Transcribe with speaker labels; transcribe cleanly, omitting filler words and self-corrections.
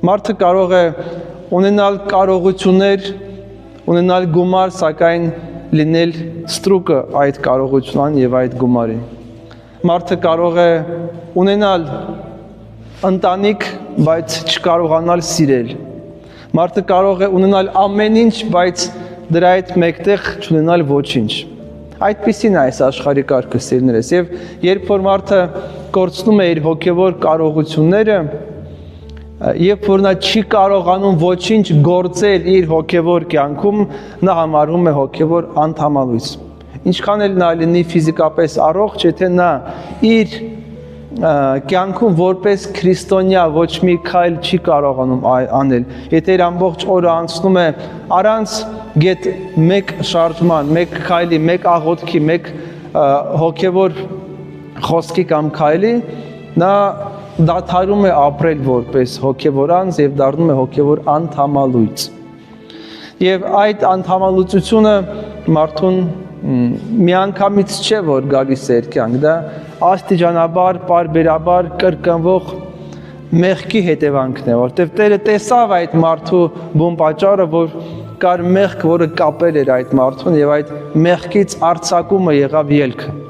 Speaker 1: Մարդը կարող է ունենալ կարողություններ, ունենալ գումար, սակայն լինել ստրուկը այդ կարողությունն եւ այդ գումարին։ Մարդը կարող է ունենալ ընտանիք, բայց չկարողանալ սիրել։ Մարդը կարող է ունենալ ամեն ինչ, բայց դրա հետ մեկտեղ չունենալ ոչինչ։ Այդպիսին է այս աշխարհի կարգը, սիրելիներս, եւ երբ որ մարդը կորցնում է իր հոգեվոր կարողությունները, երբ որ նա չի կարողանում ոչինչ գործել իր հոգեվոր կյանքում, նա համարվում է հոգեվոր անդամալույս։ Ինչքան էլ նա լինի ֆիզիկապես առողջ, եթե նա իր կյանքում որպես քրիստոնյա ոչ մի քայլ չի կարողանում անել, եթե իր ամբողջ օրը անցնում է առանց գետ մեկ շարժման, մեկ քայլի, մեկ աղոթքի, մեկ հոգևոր խոսքի կամ քայլի, նա դադարում է ապրել որպես հոգևոր անձ եւ դառնում է հոգևոր անդամալույց։ Եվ այդ անդամալուծությունը մարդուն միանգամից չէ, որ գալիս է կյանք, դա աստիճանաբար, պարբերաբար կրկնվող մեղքի հետևանքն է, որտեղ Տերը տեսավ այդ մարդու բուն պատճառը, որ կար մեղք, որը կապել էր այդ մարդուն, եւ այդ մեղքից արձակումը եղավ ելքը։